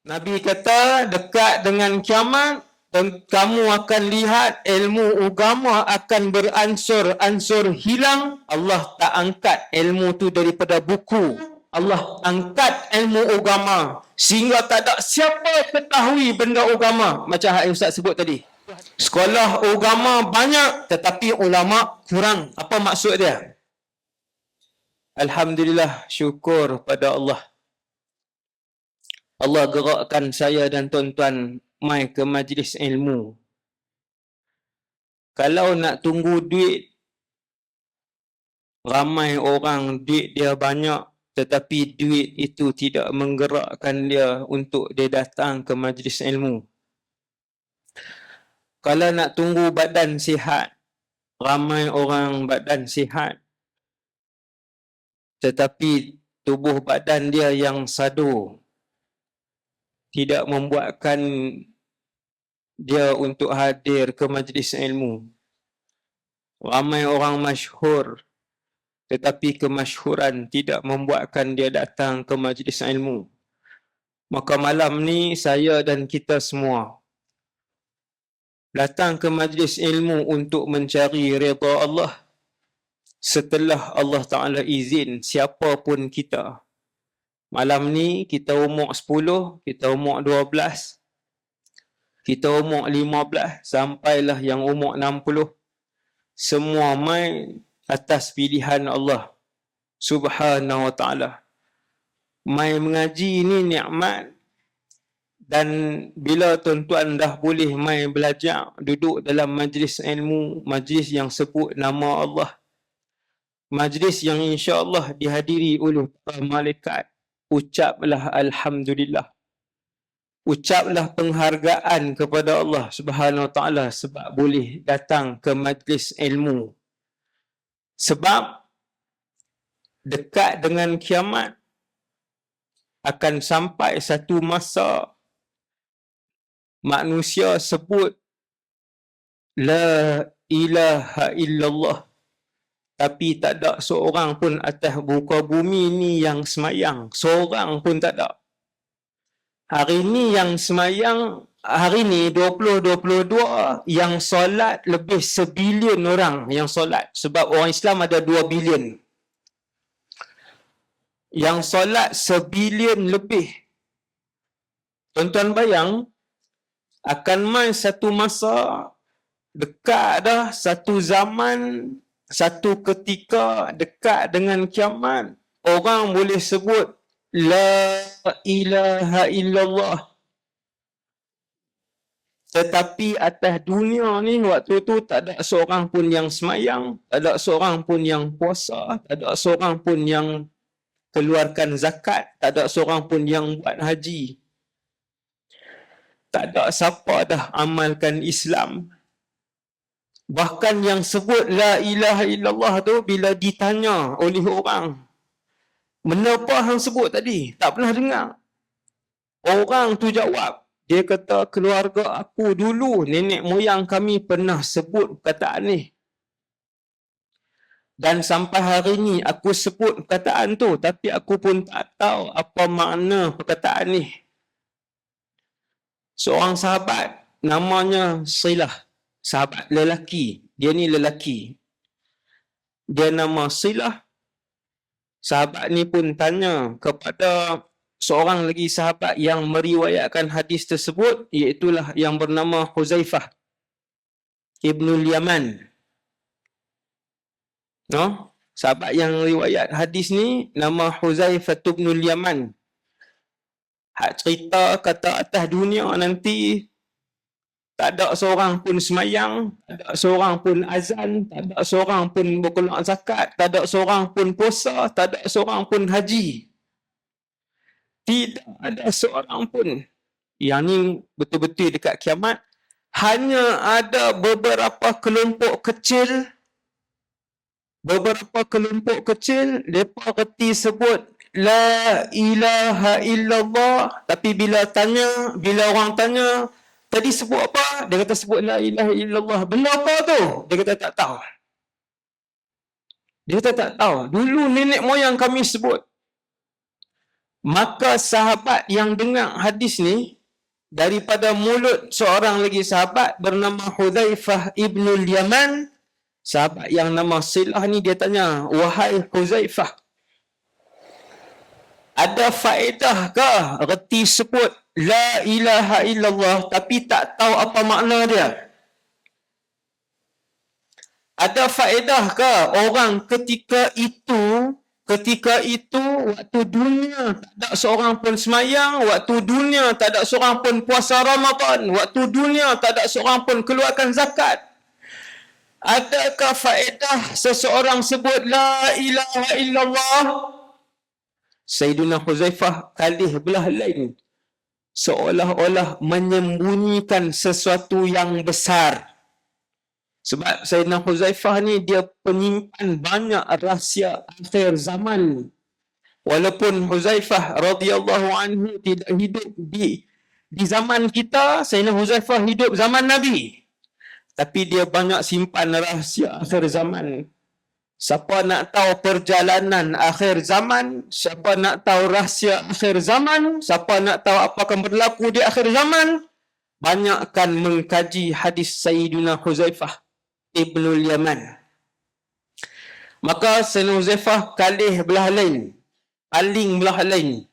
Nabi kata dekat dengan kiamat dan kamu akan lihat ilmu agama akan beransur-ansur hilang. Allah tak angkat ilmu tu daripada buku. Allah angkat ilmu agama sehingga tak ada siapa ketahui benda agama macam yang Ustaz sebut tadi. Sekolah agama banyak tetapi ulama kurang. Apa maksud dia? Alhamdulillah, syukur pada Allah. Allah gerakkan saya dan tuan-tuan mai ke majlis ilmu. Kalau nak tunggu duit, ramai orang duit dia banyak, tetapi duit itu tidak menggerakkan dia untuk dia datang ke majlis ilmu. Kalau nak tunggu badan sihat, ramai orang badan sihat, tetapi tubuh badan dia yang sadu, tidak membuatkan dia untuk hadir ke majlis ilmu. Ramai orang masyhur, tetapi kemasyhuran tidak membuatkan dia datang ke majlis ilmu. Maka malam ni saya dan kita semua datang ke majlis ilmu untuk mencari redha Allah. Setelah Allah Ta'ala izin siapa pun kita. Malam ni kita umur 10, kita umur 12, kita umur 15, sampailah yang umur 60. Semua mai atas pilihan Allah Subhanahu wa ta'ala. Mai mengaji ni nikmat. Dan bila tuan-tuan dah boleh mai belajar, duduk dalam majlis ilmu, majlis yang sebut nama Allah, majlis yang insya-Allah dihadiri oleh para malaikat, ucaplah Alhamdulillah. Ucaplah penghargaan kepada Allah Subhanahu Wa Taala sebab boleh datang ke majlis ilmu. Sebab dekat dengan kiamat akan sampai satu masa manusia sebut La ilaha illallah, tapi tak ada seorang pun atas muka bumi ni yang semayang. Seorang pun tak ada. Hari ni yang semayang, hari ni 2022, yang solat lebih 1 bilion orang yang solat. Sebab orang Islam ada 2 bilion. Yang solat 1 bilion lebih. Tuan-tuan bayang, akan mai satu masa, dekat dah, satu zaman, satu ketika dekat dengan kiamat, orang boleh sebut La ilaha illallah. Tetapi atas dunia ni waktu tu tak ada seorang pun yang semayang, tak ada seorang pun yang puasa, tak ada seorang pun yang keluarkan zakat, tak ada seorang pun yang buat haji. Tak ada siapa dah amalkan Islam. Bahkan yang sebut La ilaha illallah tu bila ditanya oleh orang, "Menapa hang sebut tadi? Tak pernah dengar." Orang tu jawab, dia kata, "Keluarga aku dulu, nenek moyang kami pernah sebut perkataan ni. Dan sampai hari ni aku sebut perkataan tu, tapi aku pun tak tahu apa makna perkataan ni." Seorang sahabat namanya Silah, sahabat lelaki. Dia ni lelaki. Dia nama Silah. Sahabat ni pun tanya kepada seorang lagi sahabat yang meriwayatkan hadis tersebut, iaitulah yang bernama Huzaifah Ibnul Yaman. No? Sahabat yang riwayat hadis ni nama Huzaifah Ibnul Yaman. Hak cerita kata atas dunia nanti tak ada seorang pun semayang, tak ada seorang pun azan, tak ada seorang pun berkeluar zakat, tak ada seorang pun puasa, tak ada seorang pun haji. Tidak ada seorang pun. Yang ni betul-betul dekat kiamat. Hanya ada beberapa kelompok kecil, mereka reti sebut La ilaha illallah, tapi bila orang tanya, "Tadi sebut apa?" Dia kata sebut La ilaha illallah. Benda apa tu? Dia kata tak tahu. Dia kata tak tahu. Dulu nenek moyang kami sebut. Maka sahabat yang dengar hadis ni daripada mulut seorang lagi sahabat bernama Hudzaifah ibnul Yaman, sahabat yang nama Silah ni, dia tanya, wahai Hudzaifah, ada faedah ke reti sebut la ilaha illallah tapi tak tahu apa makna dia? Ada faedah ke orang ketika itu waktu dunia tak ada seorang pun semayang, waktu dunia tak ada seorang pun puasa Ramadan, waktu dunia tak ada seorang pun keluarkan zakat? Adakah faedah seseorang sebut la ilaha illallah? Sayyidina Huzaifah kalih belah lain, seolah-olah menyembunyikan sesuatu yang besar. Sebab Sayyidina Huzaifah ni dia penyimpan banyak rahsia akhir zaman. Walaupun Huzaifah radhiyallahu anhu tidak hidup di zaman kita, Sayyidina Huzaifah hidup zaman Nabi. Tapi dia banyak simpan rahsia akhir zaman. Siapa nak tahu perjalanan akhir zaman, siapa nak tahu rahsia akhir zaman, siapa nak tahu apa akan berlaku di akhir zaman, banyakkan mengkaji hadis Sayyidina Huzaifah ibnul Yaman. Maka Sayyidina Huzaifah kalih belah lain, paling belah lain.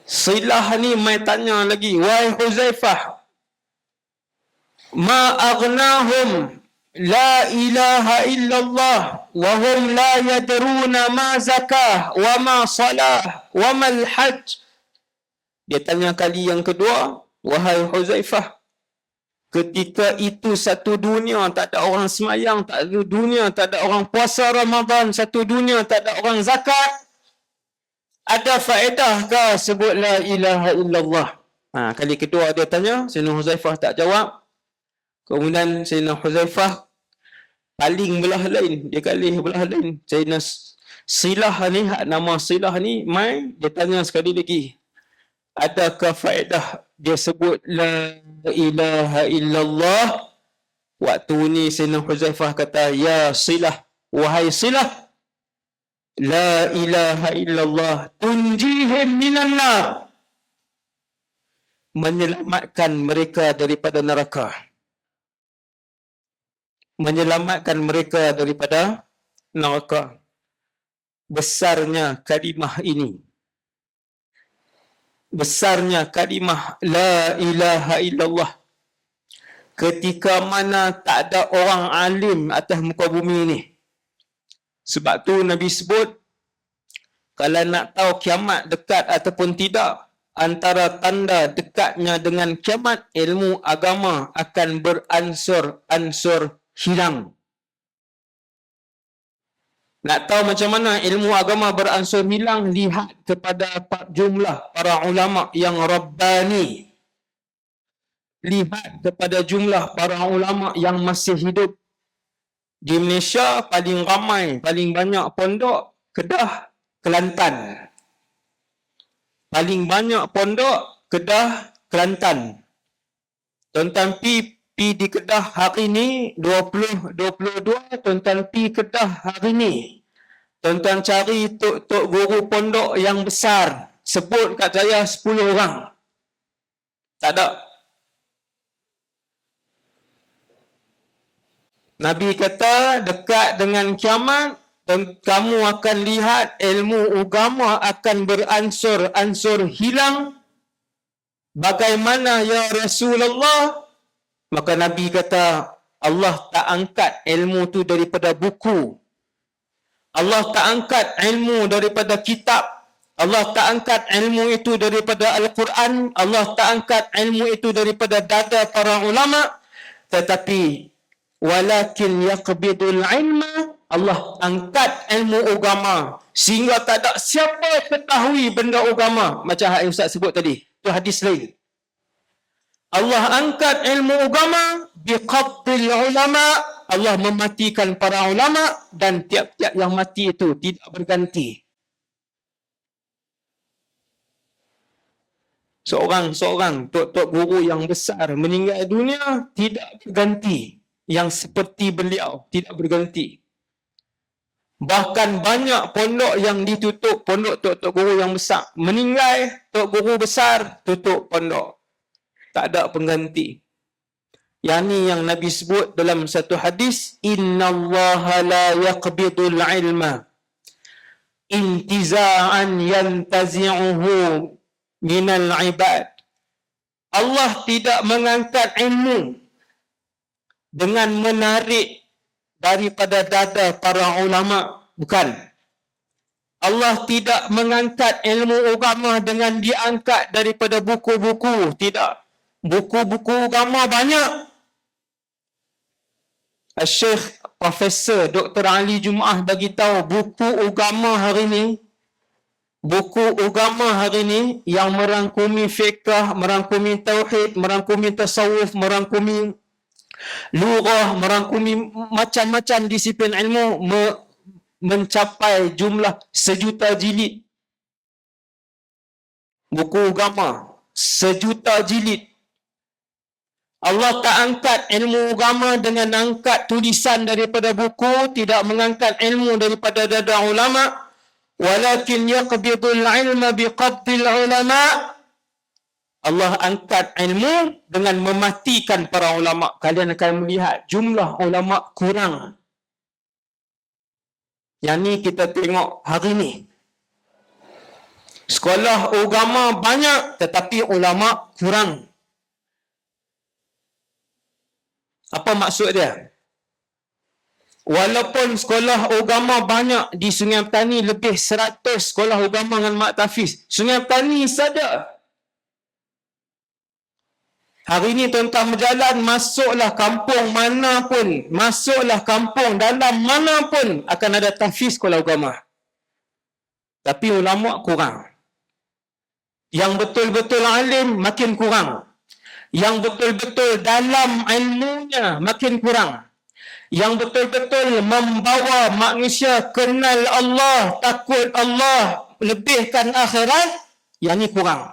Silah ni mai tanya lagi, wahai Huzaifah, ma aghnahum la ilaha illallah wa hum la yadruna ma zakah wa ma salah wa mal hajj. Dia tanya kali yang kedua, wahai Huzaifah, ketika itu satu dunia tak ada orang semayang, tak ada dunia tak ada orang puasa Ramadan, satu dunia tak ada orang zakat, ada faedah ke sebut la ilaha illallah? Kali kedua dia tanya, Sayyidina Huzaifah tak jawab. Kemudian Sayyidina Huzaifah paling belah lain, dia kali belah lain. Sayyidina Silah ni, nama Silah ni mai, dia tanya sekali lagi, adakah faedah dia sebut la ilaha illallah? Waktu ni Sayyidina Huzaifah kata, ya Silah, wahai Silah, la ilaha illallah tunjihim minan nar, menyelamatkan mereka daripada neraka. Menyelamatkan mereka daripada neraka. Besarnya kalimah ini, besarnya kalimah la ilaha illallah, ketika mana tak ada orang alim atas muka bumi ni. Sebab tu Nabi sebut, kalau nak tahu kiamat dekat ataupun tidak, antara tanda dekatnya dengan kiamat, ilmu agama akan beransur-ansur hilang. Nak tahu macam mana ilmu agama beransur hilang, lihat kepada jumlah para ulama yang Rabbani. Lihat kepada jumlah para ulama yang masih hidup. Di Malaysia paling ramai, paling banyak pondok Kedah, Kelantan. Paling banyak pondok Kedah, Kelantan. Tuan-tuan pi di Kedah hari ni 2022, tuan-tuan pi Kedah hari ni, tuan-tuan cari tok guru pondok yang besar, sebut kat saya 10 orang. Tak ada. Nabi kata dekat dengan kiamat, dan kamu akan lihat ilmu agama akan beransur-ansur hilang. Bagaimana ya Rasulullah? Maka Nabi kata, Allah tak angkat ilmu tu daripada buku. Allah tak angkat ilmu daripada kitab. Allah tak angkat ilmu itu daripada Al-Quran. Allah tak angkat ilmu itu daripada dada para ulama. Tetapi walakin yaqbidul ilma, Allah angkat ilmu agama sehingga tak ada siapa ketahui benda agama. Macam yang Ustaz sebut tadi, itu hadis lain. Allah angkat ilmu agama biqabdil ulama. Allah mematikan para ulama dan tiap-tiap yang mati itu tidak berganti. Seorang-seorang tok-tok guru yang besar meninggal dunia tidak berganti. Yang seperti beliau tidak berganti. Bahkan banyak pondok yang ditutup, pondok tok-tok guru yang besar. Meninggal, tok guru besar, tutup pondok. Tak ada pengganti. Yang ni yang Nabi sebut dalam satu hadis, innallaha la yaqbidul ilma intiza'an yantazi'uhu minal ibad. Allah tidak mengangkat ilmu dengan menarik daripada dada para ulama. Bukan. Allah tidak mengangkat ilmu agama dengan diangkat daripada buku-buku. Tidak. Buku-buku agama banyak. Syekh Profesor Dr. Ali Jumaah bagi tahu buku agama hari ni, buku agama hari ni yang merangkumi fiqh, merangkumi tauhid, merangkumi tasawuf, merangkumi lughah, merangkumi macam-macam disiplin ilmu mencapai jumlah 1,000,000 jilid. Buku agama 1,000,000 jilid. Allah tak angkat ilmu agama dengan angkat tulisan daripada buku, tidak mengangkat ilmu daripada dada ulama, walakin yaqbidul ilma biqabdil ulama. Allah angkat ilmu dengan mematikan para ulama. Kalian akan melihat jumlah ulama kurang. Yang ni kita tengok hari ni. Sekolah agama banyak tetapi ulama kurang. Apa maksud dia? Walaupun sekolah agama banyak di Sungai Petani, lebih 100 sekolah agama dengan mak tahfiz. Sungai Petani saja. Hari ini tuan-tuan berjalan, masuklah kampung mana pun, masuklah kampung dalam mana pun akan ada tahfiz sekolah agama. Tapi ulama kurang. Yang betul-betul alim makin kurang. Yang betul-betul dalam ilmunya makin kurang. Yang betul-betul membawa manusia kenal Allah, takut Allah, lebihkan akhirat, yang ni kurang.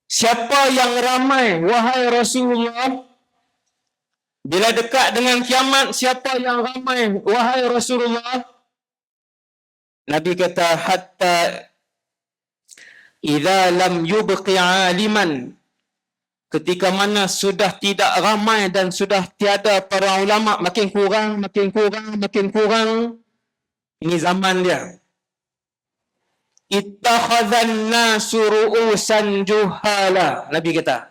Siapa yang ramai, wahai Rasulullah? Bila dekat dengan kiamat, siapa yang ramai, wahai Rasulullah? Nabi kata, hatta idza lam yubqi aliman, ketika mana sudah tidak ramai dan sudah tiada para ulama, makin kurang, makin kurang, makin kurang. Ini zaman dia. Ittakhadhan nasu ru'usan juhala. Nabi kata,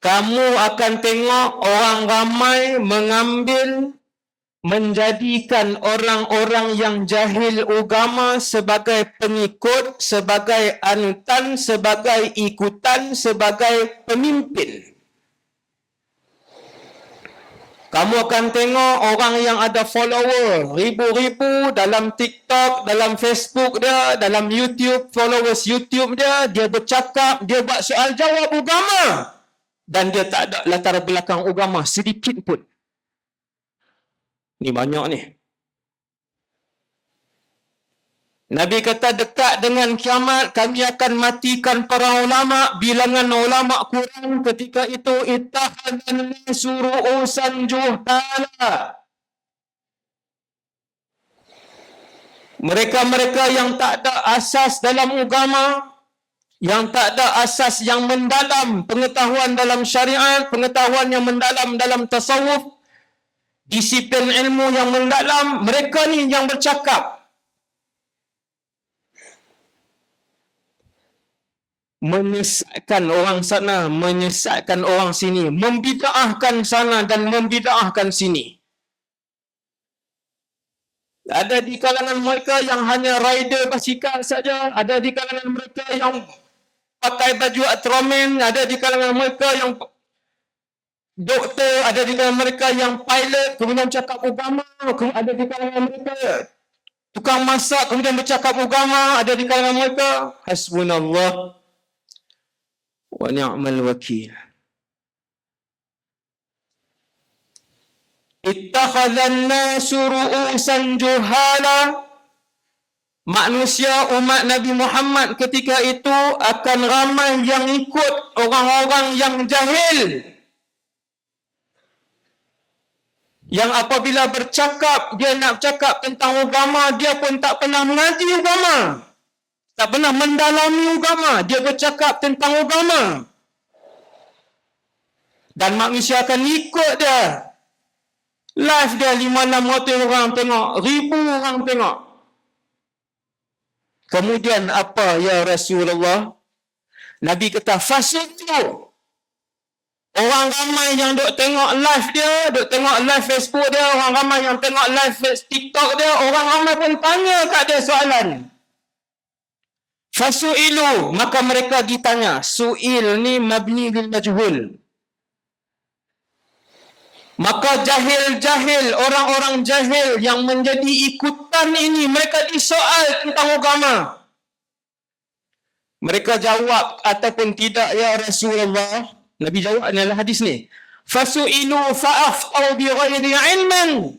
kamu akan tengok orang ramai menjadikan orang-orang yang jahil agama sebagai pengikut, sebagai anutan, sebagai ikutan, sebagai pemimpin. Kamu akan tengok orang yang ada follower ribu-ribu dalam TikTok, dalam Facebook dia, dalam YouTube, followers YouTube dia, dia bercakap, dia buat soal jawab agama. Dan dia tak ada latar belakang agama sedikit pun. Ni banyak ni. Nabi kata dekat dengan kiamat kami akan matikan para ulama, bilangan ulama kurang, ketika itu ittakhadhan nasu ru'usan juhala. Mereka-mereka yang tak ada asas dalam agama, yang tak ada asas yang mendalam, pengetahuan dalam syariat, pengetahuan yang mendalam dalam tasawuf, disiplin ilmu yang mendalam, mereka ni yang bercakap. Menyesatkan orang sana, menyesatkan orang sini, membida'ahkan sana dan membida'ahkan sini. Ada di kalangan mereka yang hanya rider basikal saja, ada di kalangan mereka yang pakai baju Ultraman, ada di kalangan mereka yang doktor, ada di kalangan mereka yang pilot, kemudian cakap agama, ada di kalangan mereka tukang masak, kemudian bercakap agama, ada di kalangan mereka. Hasbunallah wa ni'mal wakil. Ittakhadhan nasu ru'usan juhala. Manusia umat Nabi Muhammad ketika itu akan ramai yang ikut orang-orang yang jahil. Yang apabila bercakap, dia nak cakap tentang agama, dia pun tak pernah mengaji agama. Tak pernah mendalami agama. Dia bercakap tentang agama. Dan manusia akan ikut dia. Live dia 5-600 orang tengok. 1,000 orang tengok. Kemudian apa ya Rasulullah? Nabi kata, fasitu. Orang ramai yang duk tengok live dia, duk tengok live Facebook dia, orang ramai yang tengok live TikTok dia, orang ramai pun tanya kat dia soalan. Fasu'ilu, maka mereka ditanya. Su'il ni mabni lil majhul. Maka jahil-jahil, orang-orang jahil yang menjadi ikutan ini, mereka disoal tentang agama. Mereka jawab ataupun tidak, ya Rasulullah. Nabi jawab adalah hadis ni. Fasu'ilu fa'aftau bi ghairi ilman.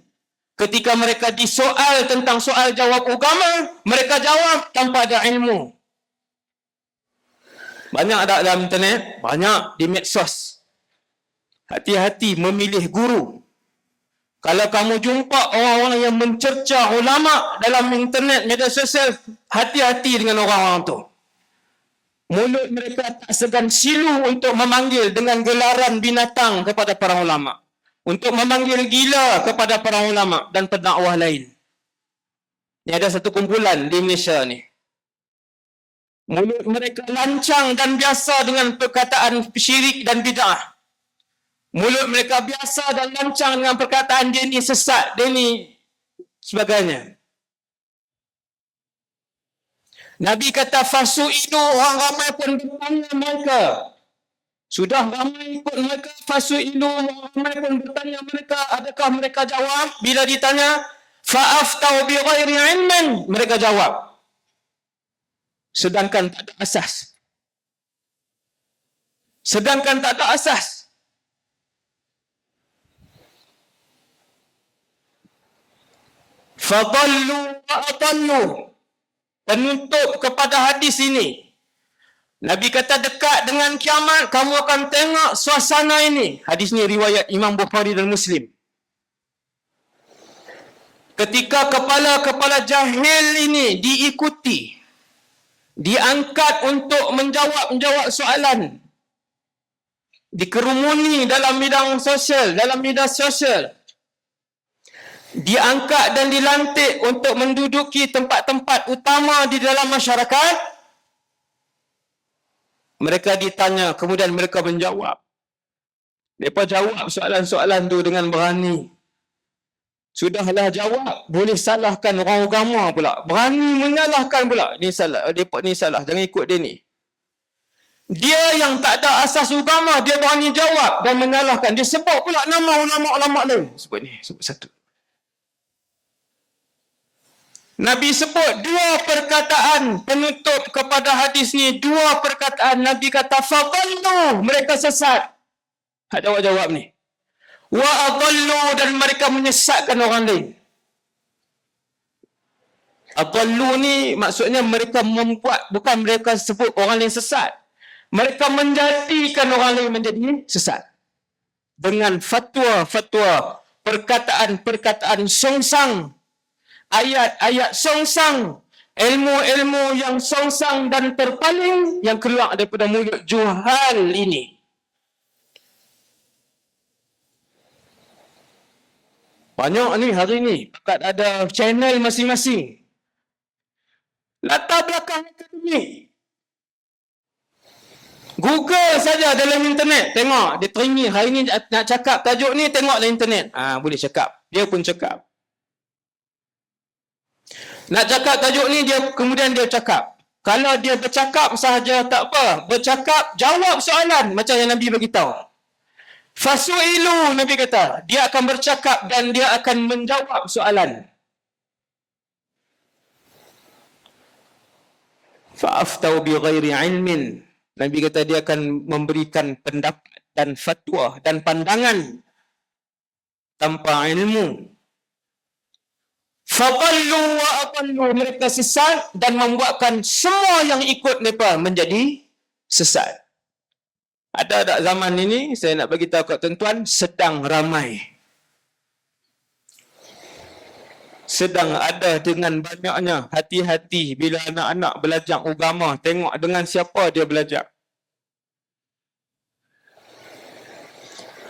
Ketika mereka disoal tentang soal jawab agama, mereka jawab tanpa ada ilmu. Banyak ada dalam internet, banyak di medsos. Hati-hati memilih guru. Kalau kamu jumpa orang-orang yang mencerca ulama dalam internet, media sosial, hati-hati dengan orang-orang tu. Mulut mereka tak segan silu untuk memanggil dengan gelaran binatang kepada para ulama. Untuk memanggil gila kepada para ulama dan pendakwah lain. Ini ada satu kumpulan di Malaysia ni. Mulut mereka lancang dan biasa dengan perkataan syirik dan bid'ah. Mulut mereka biasa dan lancang dengan perkataan dia ni sesat, dia ni sebagainya. Nabi kata fasu'ilu, orang ramai pun bertanya mereka. Sudah ramai ikut mereka, fasu'ilu, orang ramai pun bertanya mereka. Adakah mereka jawab? Bila ditanya, fa'aftau bi ghairi ilmin, mereka jawab. Sedangkan tak ada asas. Sedangkan tak ada asas. Fadallu wa adallu. Penutup kepada hadis ini. Nabi kata dekat dengan kiamat, kamu akan tengok suasana ini. Hadis ini riwayat Imam Bukhari dan Muslim. Ketika kepala-kepala jahil ini diikuti, diangkat untuk menjawab soalan, dikerumuni dalam bidang sosial, dalam media sosial, diangkat dan dilantik untuk menduduki tempat-tempat utama di dalam masyarakat. Mereka ditanya, kemudian mereka menjawab. Mereka jawab soalan-soalan tu dengan berani. Sudahlah jawab, boleh salahkan orang agama pula. Berani menyalahkan pula. Ni salah, mereka ni salah, jangan ikut dia ni. Dia yang tak ada asas agama, dia berani jawab dan menyalahkan. Dia sebut pula nama ulama-ulama lain. Sebut ni, sebut satu. Nabi sebut dua perkataan penutup kepada hadis ni. Dua perkataan. Nabi kata, fadallu, mereka sesat. Hak jawab ni. Wa adallu, dan mereka menyesatkan orang lain. Adallu ni maksudnya mereka membuat, bukan mereka sebut orang lain sesat. Mereka menjadikan orang lain menjadi sesat. Dengan fatwa-fatwa, perkataan-perkataan songsang, ayat-ayat songsang, ilmu-ilmu yang songsang dan terpaling yang keluar daripada mulut juhal ini. Banyak ni hari ni, pakat ada channel masing-masing. Latar belakang akademik. Google saja dalam internet, tengok, dia teringin hari ni nak cakap tajuk ni, tengok dalam internet. Boleh cakap. Dia pun cakap. Nak cakap tajuk ni, kemudian dia cakap. Kalau dia bercakap sahaja tak apa. Bercakap, jawab soalan macam yang Nabi beritahu. Fasu'ilu, Nabi kata. Dia akan bercakap dan dia akan menjawab soalan. Fa'aftau bi ghairi ilmin. Nabi kata dia akan memberikan pendapat dan fatwa dan pandangan tanpa ilmu. Fadallu wa adallu, mereka sesat dan membuatkan semua yang ikut mereka menjadi sesat. Ada tak zaman ini, saya nak bagi tahu kat tuan-tuan, sedang ramai. sedang ada dengan banyaknya. Hati-hati bila anak-anak belajar agama, tengok dengan siapa dia belajar.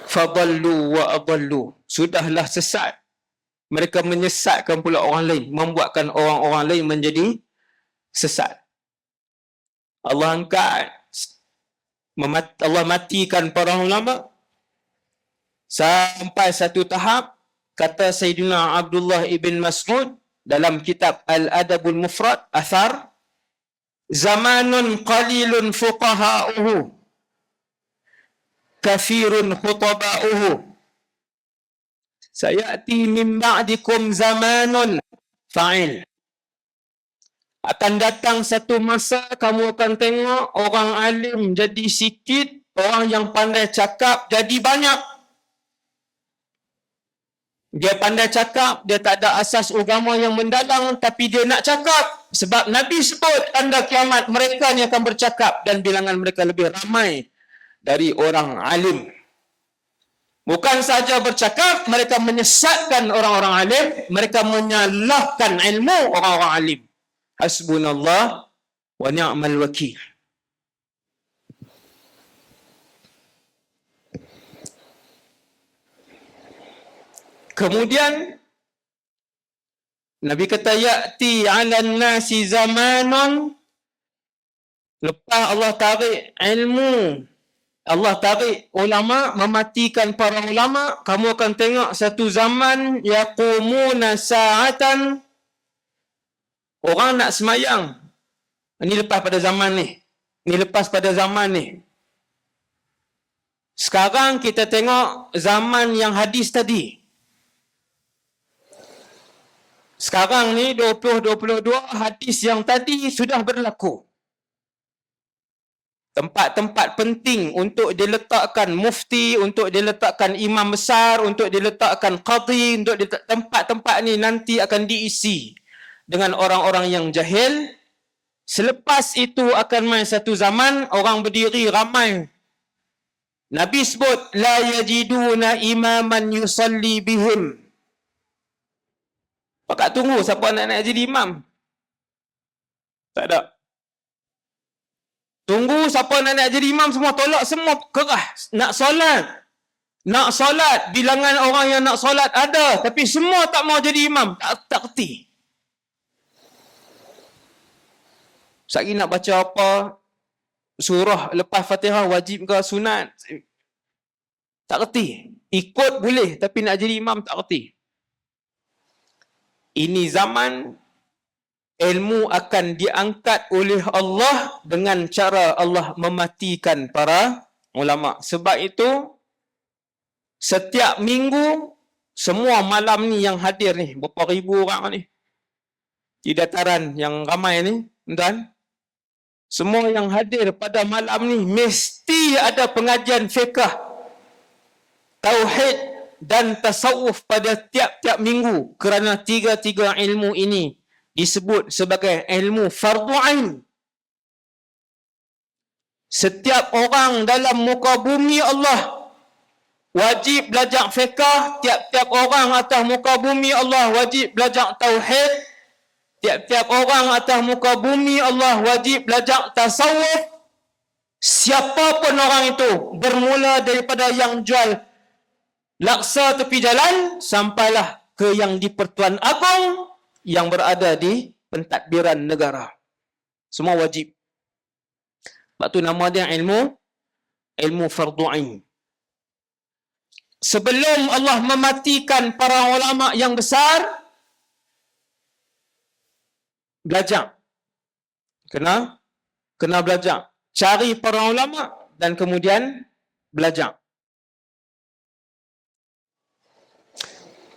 Fadallu wa adallu. Sudahlah sesat. Mereka menyesatkan pula orang lain, membuatkan orang-orang lain menjadi sesat. Allah angkat, Allah matikan para ulama sampai satu tahap, kata Sayyidina Abdullah ibn Mas'ud dalam kitab Al-Adabul Mufrad, athar, zamanun qalilun fuqaha'uhu kathirun khutaba'uhu sayati min ba'dikum zamanun fa'il. Akan datang satu masa kamu akan tengok orang alim jadi sikit, orang yang pandai cakap jadi banyak. Dia pandai cakap, dia tak ada asas agama yang mendalam, tapi dia nak cakap. Sebab Nabi sebut tanda kiamat mereka ni akan bercakap dan bilangan mereka lebih ramai dari orang alim. Bukan saja bercakap, mereka menyesatkan orang-orang alim, mereka menyalahkan ilmu orang-orang alim. Hasbunallah wa ni'mal wakil. Kemudian Nabi kata ya'ti 'alan nasi zamanun, lepas Allah tarik ilmu, Allah tarik ulama, mematikan para ulama, kamu akan tengok satu zaman yaqumuna sa'atan, orang nak semayang. Ini lepas pada zaman ni. Ini lepas pada zaman ni. Sekarang kita tengok zaman yang hadis tadi. Sekarang ni 2022, hadis yang tadi sudah berlaku. Tempat-tempat penting untuk diletakkan mufti, untuk diletakkan imam besar, untuk diletakkan qadhi, untuk tempat-tempat ni nanti akan diisi dengan orang-orang yang jahil. Selepas itu akan main satu zaman, orang berdiri ramai. Nabi sebut, la yajiduna imaman yusalli bihim. Pakat tunggu siapa nak jadi imam. Tak ada. Tunggu siapa nak jadi imam, semua tolak, semua kerah. Nak solat. Nak solat. Bilangan orang yang nak solat ada. Tapi semua tak mau jadi imam. Tak kerti. Sehari nak baca apa? Surah lepas Fatihah wajib ke sunat? Tak kerti. Ikut boleh. Tapi nak jadi imam tak kerti. Ini zaman ilmu akan diangkat oleh Allah dengan cara Allah mematikan para ulama. Sebab itu, setiap minggu, semua malam ni yang hadir ni, berapa ribu orang ni, di dataran yang ramai ni, tuan, semua yang hadir pada malam ni, mesti ada pengajian fiqh, tauhid dan tasawuf pada tiap-tiap minggu, kerana tiga-tiga ilmu ini disebut sebagai ilmu fardu ain. Setiap orang dalam muka bumi Allah wajib belajar fiqh, tiap-tiap orang atas muka bumi Allah wajib belajar tauhid, tiap-tiap orang atas muka bumi Allah wajib belajar tasawuf. Siapapun orang itu, bermula daripada yang jual laksa tepi jalan sampailah ke yang di Pertuan Agong yang berada di pentadbiran negara. Semua wajib. Sebab tu nama dia ilmu fardu ain. Sebelum Allah mematikan para ulama yang besar, belajar. Kena belajar. Cari para ulama dan kemudian belajar.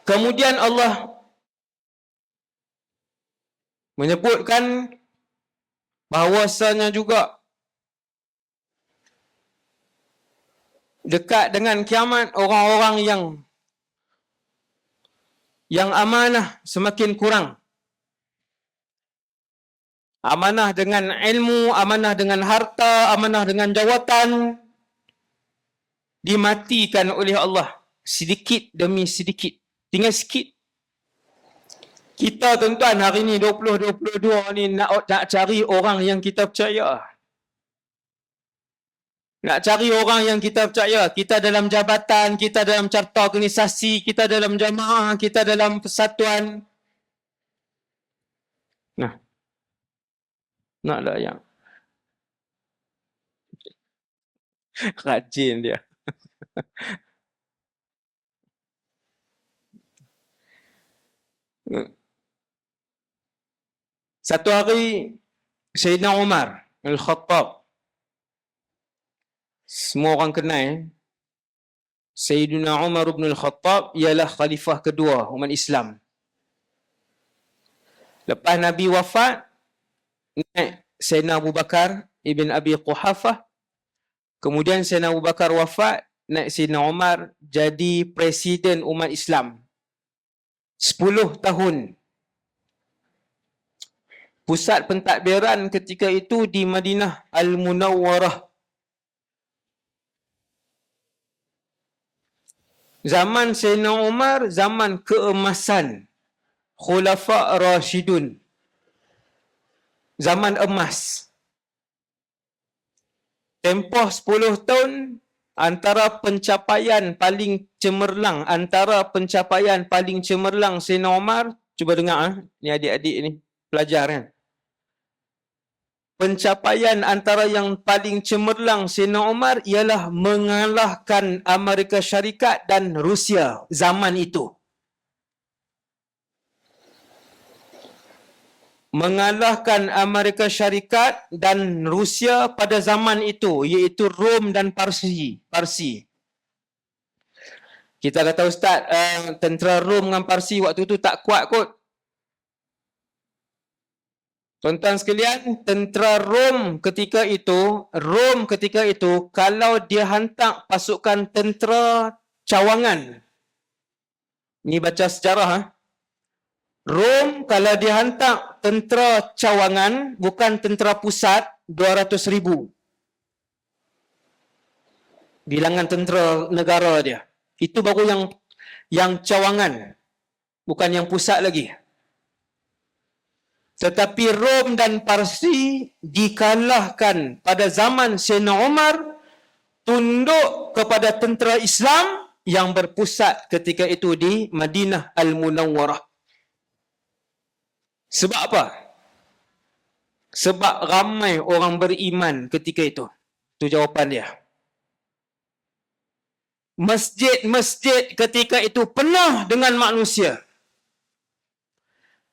Kemudian Allah menyebutkan bahawasanya juga dekat dengan kiamat orang-orang yang amanah semakin kurang. Amanah dengan ilmu, amanah dengan harta, amanah dengan jawatan dimatikan oleh Allah sedikit demi sedikit. Tinggal sikit. Kita tuan-tuan hari ni 2022 ni nak cari orang yang kita percaya. Nak cari orang yang kita percaya. Kita dalam jabatan, kita dalam carta organisasi, kita dalam jamaah, kita dalam persatuan. Nah. Naklah yang rajin dia. Satu hari Sayyidina Umar Al-Khattab, semua orang kenal Sayyidina Umar bin Al-Khattab ialah khalifah kedua umat Islam. Lepas Nabi wafat, naik Sayyidina Abu Bakar ibn Abi Quhafah. Kemudian Sayyidina Abu Bakar wafat, naik Sayyidina Umar jadi presiden umat Islam. 10 tahun. Pusat pentadbiran ketika itu di Madinah Al-Munawwarah. Zaman Sayyidina Umar, zaman keemasan Khulafa' Rashidun. Zaman emas. Tempoh 10 tahun, antara pencapaian paling cemerlang, Sayyidina Umar, cuba dengar, ni adik-adik ni, pelajar kan. Pencapaian antara yang paling cemerlang Sayyidina Umar ialah mengalahkan Amerika Syarikat dan Rusia zaman itu. Mengalahkan Amerika Syarikat dan Rusia pada zaman itu, iaitu Rom dan Parsi. Kita kata Ustaz, tentera Rom dengan Parsi waktu itu tak kuat kot. Tuan-tuan sekalian, tentera Rom ketika itu, kalau dia hantar pasukan tentera cawangan, ni baca sejarah, Rom kalau dia hantar tentera cawangan, bukan tentera pusat, 200,000. Bilangan tentera negara dia. Itu baru yang cawangan, bukan yang pusat lagi. Tetapi Rom dan Parsi dikalahkan pada zaman Sayyidina Umar, tunduk kepada tentera Islam yang berpusat ketika itu di Madinah Al-Munawwarah. Sebab apa? Sebab ramai orang beriman ketika itu. Itu jawapan dia. Masjid-masjid ketika itu penuh dengan manusia.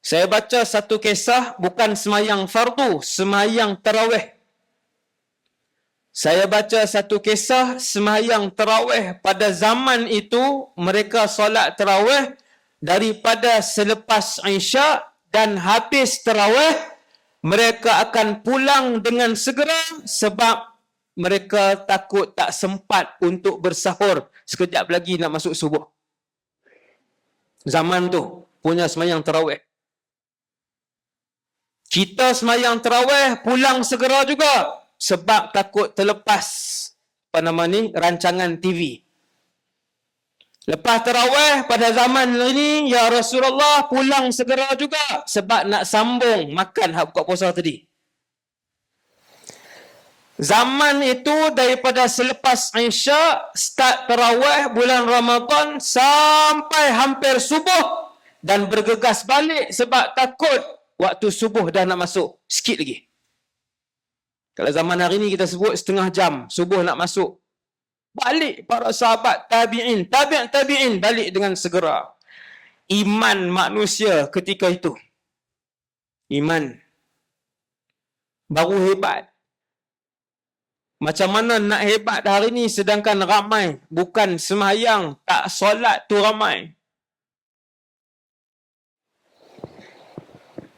Saya baca satu kisah, bukan semayang fardu, semayang tarawih. Saya baca satu kisah semayang tarawih pada zaman itu, mereka solat tarawih daripada selepas Isyak, dan habis tarawih, mereka akan pulang dengan segera sebab mereka takut tak sempat untuk bersahur. Sekejap lagi nak masuk subuh. Zaman tu punya semayang tarawih. Kita semayang tarawih pulang segera juga sebab takut terlepas rancangan TV. Lepas tarawih pada zaman ini, ya Rasulullah, pulang segera juga sebab nak sambung makan hak buka puasa tadi. Zaman itu daripada selepas Isyak, start tarawih bulan Ramadan sampai hampir subuh dan bergegas balik sebab takut waktu subuh dah nak masuk. Sikit lagi. Kalau zaman hari ni kita sebut setengah jam, subuh nak masuk. Balik para sahabat, tabi'in balik dengan segera. Iman manusia ketika itu. Iman. Baru hebat. Macam mana nak hebat hari ni sedangkan ramai. Bukan semayang, tak solat tu ramai.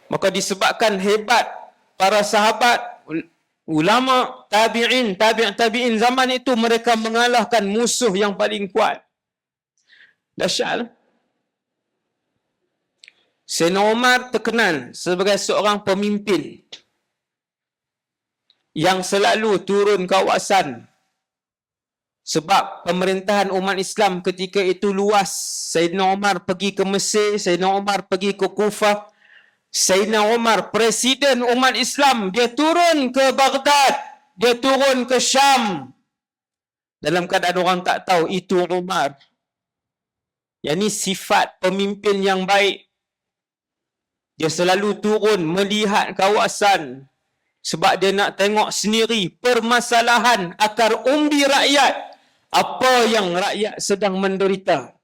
Maka disebabkan hebat para sahabat, ulama, tabi'in zaman itu, mereka mengalahkan musuh yang paling kuat. Dahsyat. Sayyidina Umar terkenal sebagai seorang pemimpin yang selalu turun kawasan Sebab pemerintahan umat Islam ketika itu luas. Sayyidina Umar pergi ke Mesir, Sayyidina Umar pergi ke Kufah. Sayyidina Umar, presiden umat Islam, dia turun ke Baghdad, dia turun ke Syam. Dalam keadaan orang tak tahu itu Umar. Yang ni sifat pemimpin yang baik. Dia selalu turun melihat kawasan. Sebab dia nak tengok sendiri permasalahan akar umbi rakyat. Apa yang rakyat sedang menderita.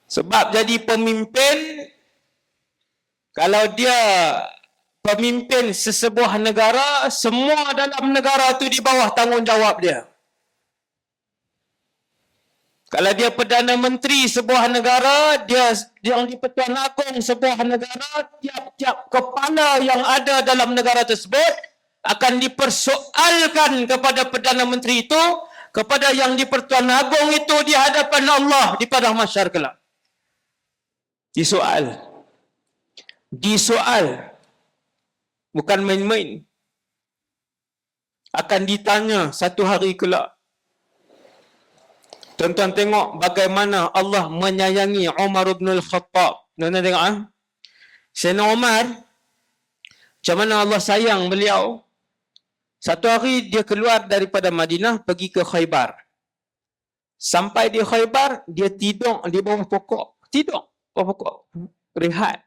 Sebab jadi pemimpin, kalau dia pemimpin sesebuah negara, semua dalam negara itu di bawah tanggungjawab dia. Kalau dia Perdana Menteri sebuah negara, dia yang di-Pertuan Agong sebuah negara, tiap-tiap kepala yang ada dalam negara tersebut akan dipersoalkan kepada Perdana Menteri itu, kepada yang di-Pertuan Agong itu di hadapan Allah di padang mahsyar kelak. Disoal. Bukan main-main. Akan ditanya satu hari kelak. Tuan-tuan tengok bagaimana Allah menyayangi Umar bin Al-Khattab. Tuan-tuan tengok Sayyidina Umar, macam mana Allah sayang beliau. Satu hari dia keluar daripada Madinah pergi ke Khaybar. Sampai di Khaybar, dia tidur di bawah pokok. Tidur bawah pokok. Rehat.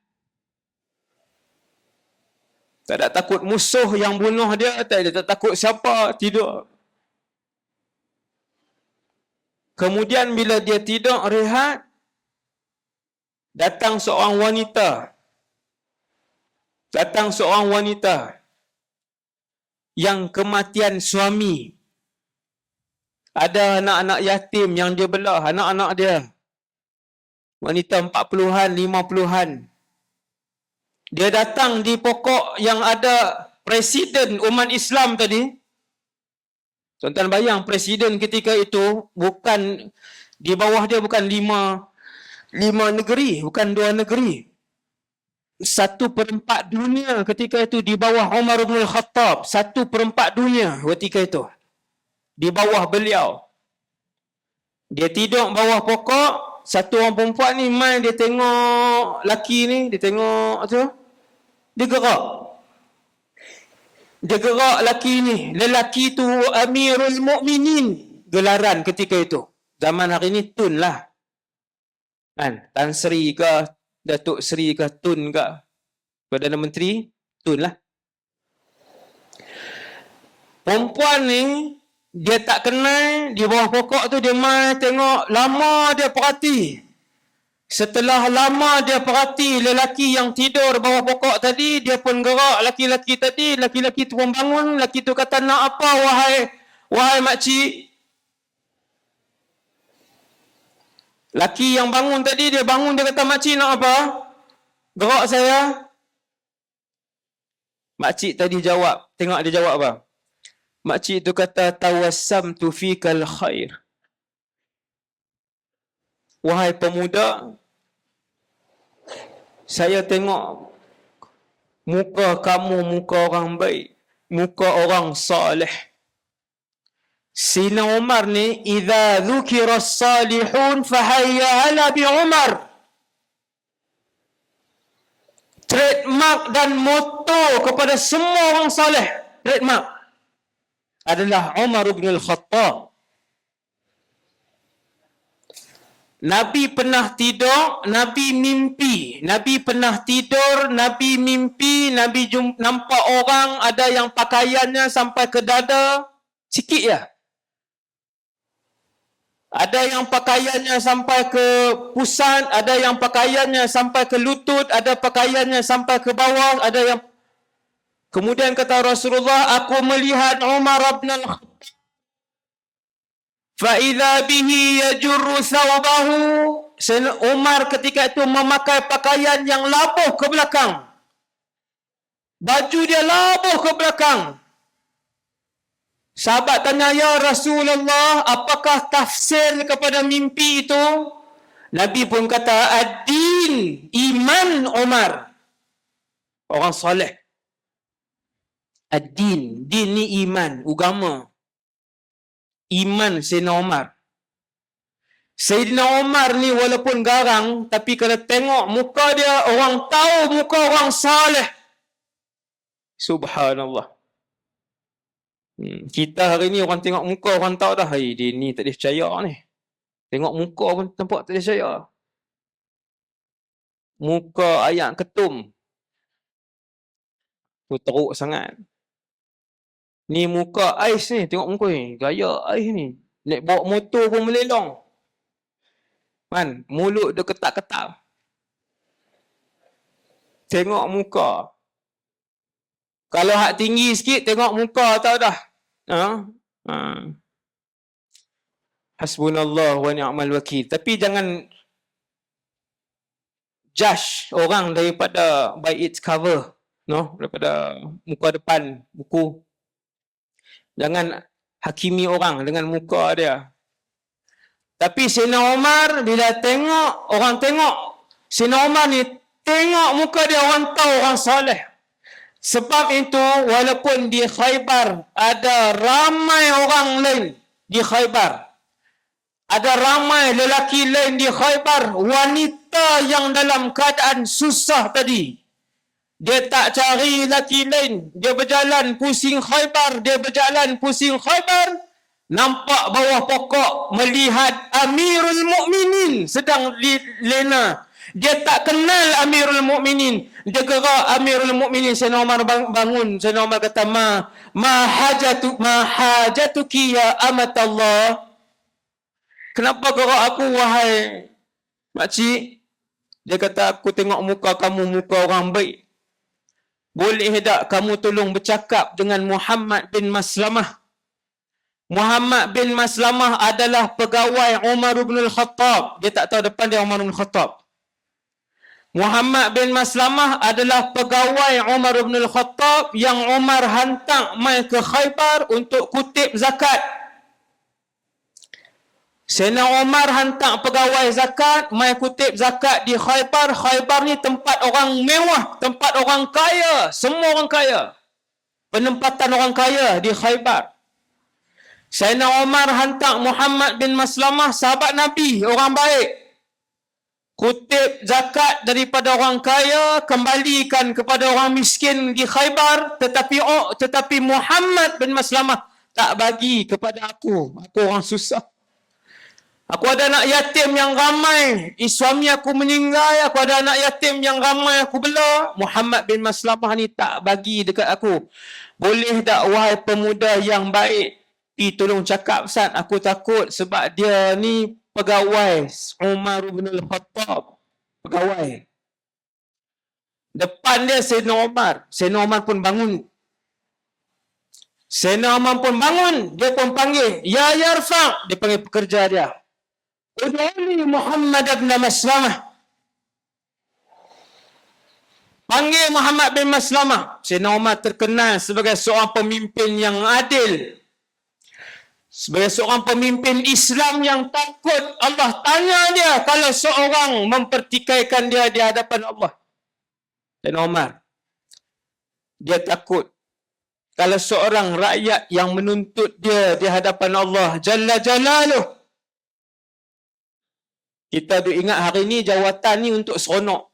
Tak ada takut musuh yang bunuh dia, tak takut siapa, tidur. Kemudian bila dia tidur, rehat, datang seorang wanita yang kematian suami. Ada anak-anak yatim yang dia belah, anak-anak dia. Wanita 40-an, 50-an. Dia datang di pokok yang ada presiden umat Islam tadi. Tuan-tuan bayang, presiden ketika itu bukan, di bawah dia bukan lima negeri, bukan 2 negeri. 1/4 dunia ketika itu di bawah Umar bin Al-Khattab. 1/4 dunia ketika itu di bawah beliau. Dia tidur bawah pokok. Satu orang perempuan ni main, dia tengok laki ni, dia tengok tu, dia gerak laki ni. Lelaki tu Amirul Mukminin gelaran ketika itu. Zaman hari ni Tun lah. Kan? Tan Sri ke, Datuk Sri ke, Tun ke, Perdana Menteri, Tun lah. Perempuan ni, dia tak kenal, di bawah pokok tu dia main tengok, lama dia perhati. Setelah lama dia perhati lelaki yang tidur bawah pokok tadi, dia pun gerak laki-laki tadi, laki-laki tu pun bangun, lelaki tu kata, nak apa wahai makcik? Laki yang bangun tadi, dia bangun, dia kata, makcik nak apa? Gerak saya. Makcik tadi jawab, tengok dia jawab apa? Makcik tu kata, tawassamtu fikal khair. Wahai pemuda, saya tengok muka kamu muka orang baik, muka orang salih. Sina Umar ni, idza dzukira as-salihun fahayya ala bi Umar. Trademark dan moto kepada semua orang saleh, trademark adalah Umar bin Al-Khattab. Nabi pernah tidur, Nabi mimpi. Nabi pernah tidur, Nabi mimpi, Nabi nampak orang ada yang pakaiannya sampai ke dada, sikit ya. Ada yang pakaiannya sampai ke pusat, ada yang pakaiannya sampai ke lutut, ada pakaiannya sampai ke bawah, ada yang... Kemudian kata Rasulullah, aku melihat Umar bin Al-Khattab, fa'idha bihi yajurru thawbahu. Umar ketika itu memakai pakaian yang labuh ke belakang. Baju dia labuh ke belakang. Sahabat tanya, ya Rasulullah, apakah tafsir kepada mimpi itu? Nabi pun kata, ad-din, iman Umar. Orang soleh. Ad-din, din ni iman, agama. iman Sayyidina Umar. Sayyidina Umar ni walaupun garang, tapi kalau tengok muka dia, orang tahu muka orang saleh. Subhanallah. Kita hari ni orang tengok muka, orang tahu dah, dia ni tak boleh percaya ni. Tengok muka pun nampak tak boleh percaya. Muka ayam ketum. Tu teruk sangat. Ni muka Ais ni, tengok muka ni. Gaya Ais ni. Naik bawa motor pun melelong. Kan? Mulut dia ketak-ketak. Tengok muka. Kalau hak tinggi sikit, tengok muka tahu dah. Hasbunallah wa ni'mal wakil. Tapi jangan judge orang daripada by its cover, daripada muka depan buku. Jangan hakimi orang dengan muka dia. Tapi Sayyidina Umar bila tengok, orang tengok Sayyidina Umar ni, tengok muka dia, orang tahu orang soleh. Sebab itu walaupun di Khaybar ada ramai orang lain di Khaybar, ada ramai lelaki lain di Khaybar, wanita yang dalam keadaan susah tadi, dia tak cari lelaki lain, dia berjalan pusing Khaybar, nampak bawah pokok, melihat Amirul Mukminin sedang lena. Dia tak kenal Amirul Mukminin. Dia gerak Amirul Mukminin. Sayyidina Umar bangun. Sayyidina Umar kata, ma hajatuki ya amatallah. Kenapa gerak aku, wahai makcik? Dia kata, aku tengok muka kamu, muka orang baik. Boleh tak kamu tolong bercakap dengan Muhammad bin Maslamah? Muhammad bin Maslamah adalah pegawai Umar bin Al-Khattab. Dia tak tahu depan dia Umar bin Al-Khattab. Muhammad bin Maslamah adalah pegawai Umar bin Al-Khattab yang Umar hantar mai ke Khaybar untuk kutip zakat. Sayyidina Umar hantar pegawai zakat mai kutip zakat di Khaybar. Khaybar ni tempat orang mewah, tempat orang kaya, semua orang kaya. Penempatan orang kaya di Khaybar. Sayyidina Umar hantar Muhammad bin Maslamah, sahabat Nabi, orang baik, kutip zakat daripada orang kaya, kembalikan kepada orang miskin di Khaybar. Tetapi Muhammad bin Maslamah tak bagi kepada aku. Aku orang susah. Aku ada anak yatim yang ramai. Suami aku meninggal. Aku ada anak yatim yang ramai. Aku bela. Muhammad bin Maslamah ni tak bagi dekat aku. Boleh tak wahai pemuda yang baik, tolong cakap Ustaz. Aku takut sebab dia ni pegawai Umar bin Al-Khattab. Pegawai. Depan dia Sayyidina Umar. Sayyidina Umar pun bangun. Dia pun panggil, Ya Yarfa'. Dia panggil pekerja dia. Ud'uli Muhammad bin Maslamah. Panggil Muhammad bin Maslamah. Sayyidina Umar terkenal sebagai seorang pemimpin yang adil. Sebagai seorang pemimpin Islam yang takut. Allah tanya dia kalau seorang mempertikaikan dia di hadapan Allah. Dan Umar, dia takut kalau seorang rakyat yang menuntut dia di hadapan Allah Jalla Jalaluh. Kita duk ingat hari ni jawatan ni untuk seronok.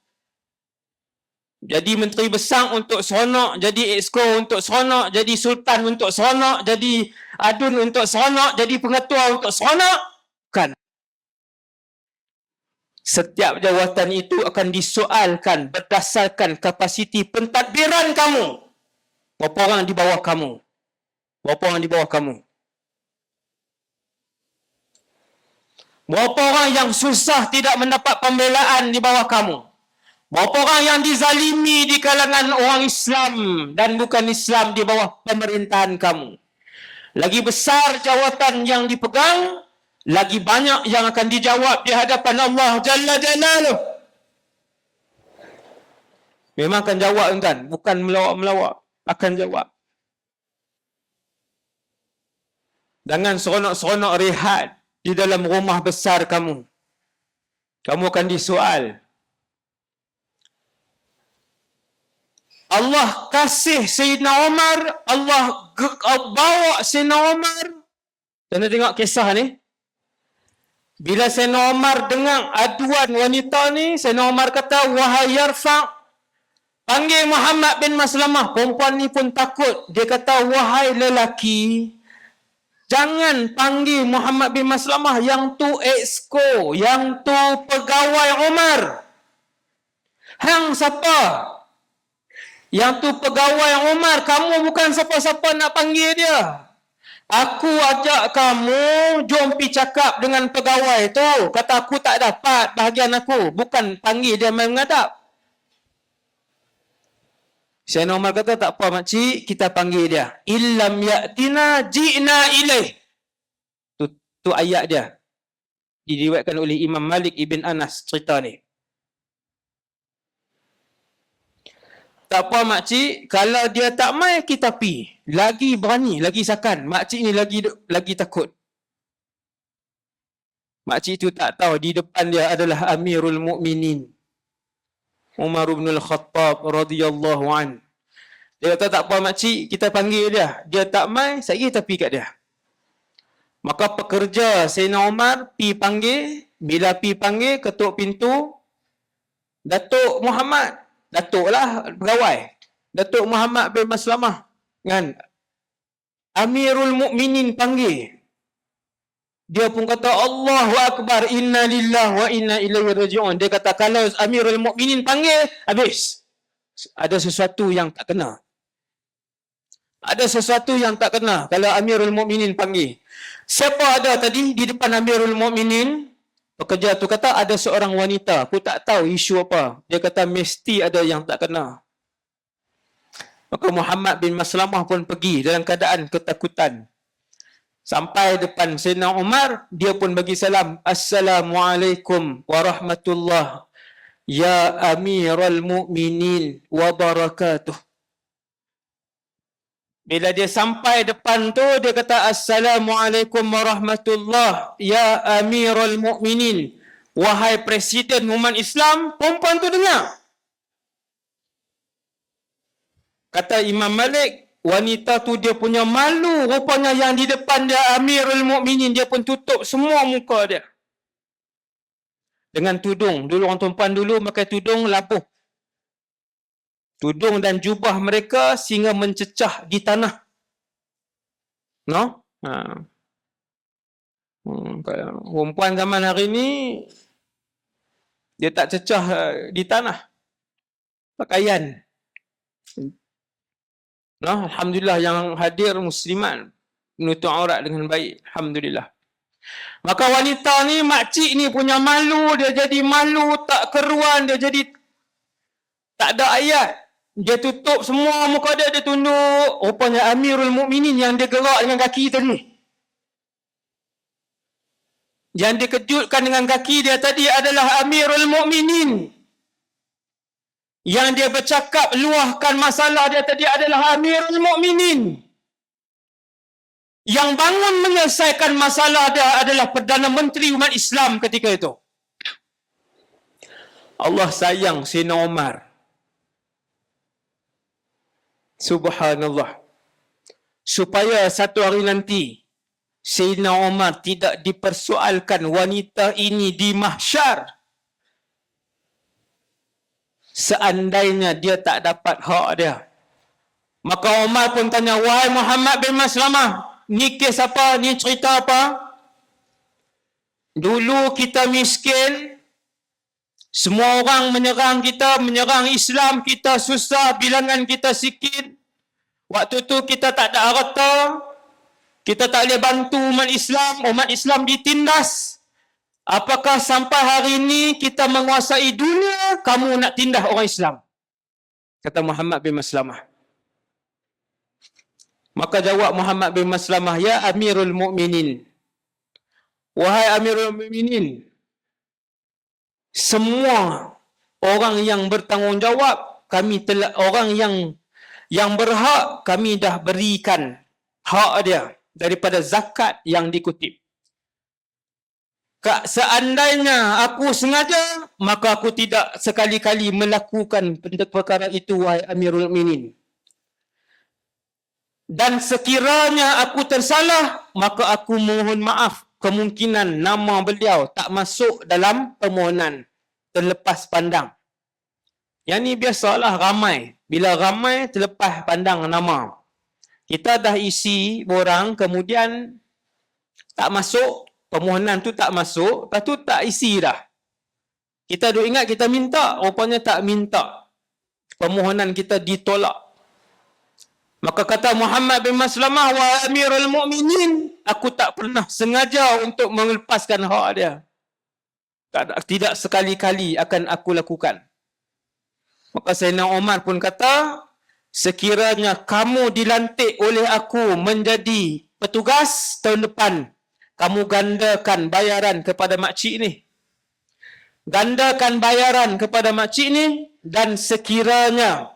Jadi menteri besar untuk seronok, jadi exco untuk seronok, jadi sultan untuk seronok, jadi adun untuk seronok, jadi pengetua untuk seronok. Bukan. Setiap jawatan itu akan disoalkan berdasarkan kapasiti pentadbiran kamu. Berapa orang di bawah kamu? Berapa orang di bawah kamu? Berapa orang yang susah tidak mendapat pembelaan di bawah kamu? Berapa orang yang dizalimi di kalangan orang Islam dan bukan Islam di bawah pemerintahan kamu? Lagi besar jawatan yang dipegang, lagi banyak yang akan dijawab di hadapan Allah Jalla Jalaluh. Memang akan jawab kan? Bukan melawak-melawak. Akan jawab. Jangan seronok-seronok rehat di dalam rumah besar kamu. Kamu akan disoal. Allah kasih Sayyidina Umar, Allah bawa Sayyidina Umar Tuan tengok kisah ni. Bila Sayyidina Umar dengar aduan wanita ni, Sayyidina Umar kata, wahai Yarfa', panggil Muhammad bin Maslamah. Perempuan ni pun takut. Dia kata, wahai lelaki, jangan panggil Muhammad bin Maslamah. Yang tu exco, yang tu pegawai Umar. Hang siapa? Yang tu pegawai Umar. Kamu bukan siapa-siapa nak panggil dia. Aku ajak kamu, jom pergi cakap dengan pegawai tu. Kata aku tak dapat bahagian aku. Bukan panggil dia main menghadap. Sayyidina Umar kata, tak apa makcik, kita panggil dia. Illam ya'tina ji'na ilaih. Tu ayat dia. Diriwayatkan oleh Imam Malik ibn Anas cerita ni. Tak apa makcik, kalau dia tak mai kita pi. Lagi berani, lagi sakan. Makcik ni lagi takut. Makcik tu tak tahu di depan dia adalah Amirul Mukminin Umar bin Al-Khattab radhiyallahu an. Dia kata tak apa makcik, kita panggil dia. Dia tak mai, saya kita pi kat dia. Maka pekerja Sayyidina Umar pi panggil. Bila pi panggil, ketuk pintu. Datuk Muhammad. Datuk lah pegawai. Datuk Muhammad bin Maslamah. Kan? Amirul Mukminin panggil. Dia pun kata, Allahu Akbar, inna lillahi wa inna ilaihi raji'un. Dia kata, kalau Amirul Mukminin panggil, habis. Ada sesuatu yang tak kena. Ada sesuatu yang tak kena kalau Amirul Mukminin panggil. Siapa ada tadi di depan Amirul Mukminin? Pekerja tu kata, ada seorang wanita. Aku tak tahu isu apa. Dia kata, mesti ada yang tak kena. Maka Muhammad bin Maslamah pun pergi dalam keadaan ketakutan. Sampai depan Sayyidina Umar, dia pun bagi salam. Assalamualaikum warahmatullahi ya Amirul Mukminin wa barakatuh. Bila dia sampai depan tu, dia kata, Assalamualaikum warahmatullahi ya Amirul Mukminin. Wahai Presiden umat Islam. Perempuan tu dengar. Kata Imam Malik, wanita tu dia punya malu. Rupanya yang di depan dia Amirul Mukminin, dia pun tutup semua muka dia. Dengan tudung. Dulu orang perempuan dulu pakai tudung labuh. Tudung dan jubah mereka sehingga mencecah di tanah. No? Perempuan zaman hari ni, dia tak cecah di tanah. Pakaian. No? Alhamdulillah yang hadir muslimat menutup aurat dengan baik. Alhamdulillah. Maka wanita ni, makcik ni punya malu. Dia jadi malu, tak keruan. Dia jadi tak ada ayat. Dia tutup semua muka dia, dia tunduk. Rupanya Amirul Mukminin yang dia gerak dengan kaki tadi. Yang dikejutkan dengan kaki dia tadi adalah Amirul Mukminin. Yang dia bercakap, luahkan masalah dia tadi adalah Amirul Mukminin. Yang bangun menyelesaikan masalah dia adalah Perdana Menteri umat Islam ketika itu. Allah sayang Sayyidina Umar. Subhanallah. Supaya satu hari nanti Sayyidina Umar tidak dipersoalkan wanita ini di mahsyar. Seandainya dia tak dapat hak dia. Maka Umar pun tanya, wahai Muhammad bin Maslamah, ni kes apa? Ni cerita apa? Dulu kita miskin, semua orang menyerang kita, menyerang Islam, kita susah, bilangan kita sikit. Waktu tu kita tak ada harta, kita tak boleh bantu umat Islam ditindas. Apakah sampai hari ini kita menguasai dunia, kamu nak tindas orang Islam? Kata Muhammad bin Maslamah. Maka jawab Muhammad bin Maslamah, ya Amirul Mukminin. Wahai Amirul Mukminin, semua orang yang bertanggungjawab, kami telah, orang yang berhak, kami dah berikan hak dia daripada zakat yang dikutip. Seandainya aku sengaja, maka aku tidak sekali-kali melakukan perkara itu, wahai Amirul Mukminin. Dan sekiranya aku tersalah, maka aku mohon maaf. Kemungkinan nama beliau tak masuk dalam permohonan terlepas pandang. Yang ni biasalah ramai. Bila ramai terlepas pandang nama. Kita dah isi borang, kemudian tak masuk, permohonan tu tak masuk, lepas tu tak isi dah. Kita duk ingat kita minta, rupanya tak minta. Permohonan kita ditolak. Maka kata Muhammad bin Maslamah, wa amirul mu'minin, aku tak pernah sengaja untuk melepaskan hak dia. Tidak sekali-kali akan aku lakukan. Maka Sayyidina Umar pun kata, sekiranya kamu dilantik oleh aku menjadi petugas tahun depan, kamu gandakan bayaran kepada makcik ni. Gandakan bayaran kepada makcik ni, dan sekiranya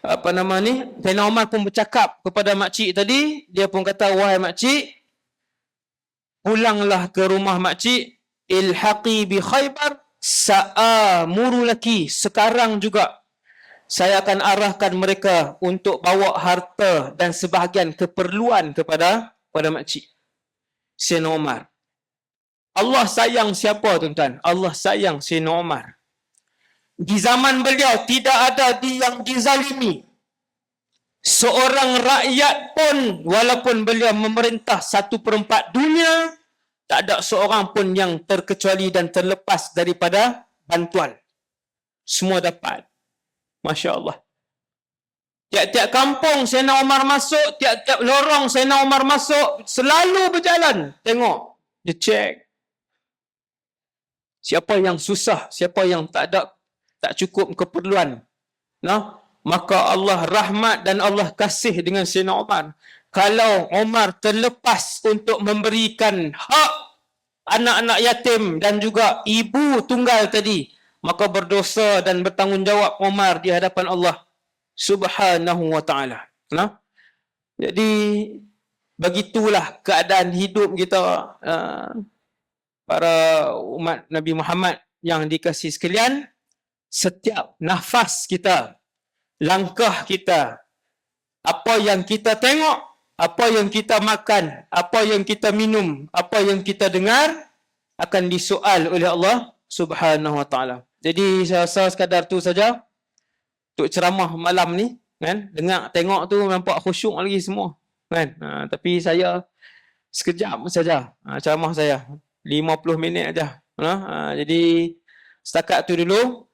Sayyidina Umar pun bercakap kepada makcik tadi, dia pun kata, wahai makcik, pulanglah ke rumah makcik, ilhaqi bi Khaybar, sa'amuru laki, sekarang juga saya akan arahkan mereka untuk bawa harta dan sebahagian keperluan kepada makcik. Sayyidina Umar. Allah sayang siapa, tuan-tuan? Allah sayang Sayyidina Umar. Di zaman beliau tidak ada yang dizalimi. Seorang rakyat pun, walaupun beliau memerintah 1/4 dunia, tak ada seorang pun yang terkecuali dan terlepas daripada bantuan. Semua dapat. Masya Allah. Tiap-tiap kampung Sayyidina Umar masuk, tiap-tiap lorong Sayyidina Umar masuk, selalu berjalan. Tengok, dia cek. Siapa yang susah, siapa yang tak cukup keperluan. Nah, maka Allah rahmat dan Allah kasih dengan Sayyidina Umar. Kalau Umar terlepas untuk memberikan hak anak-anak yatim dan juga ibu tunggal tadi, maka berdosa dan bertanggungjawab Umar di hadapan Allah Subhanahu wa ta'ala. Nah, jadi begitulah keadaan hidup kita, para umat Nabi Muhammad yang dikasihi sekalian. Setiap nafas kita, langkah kita, apa yang kita tengok, apa yang kita makan, apa yang kita minum, apa yang kita dengar, akan disoal oleh Allah Subhanahu wa ta'ala. Jadi saya rasa sekadar tu saja untuk ceramah malam ni, kan? Dengar, tengok tu nampak khusyuk lagi semua, kan? Tapi saya sekejap saja ceramah saya, 50 minit aja. Jadi setakat tu dulu.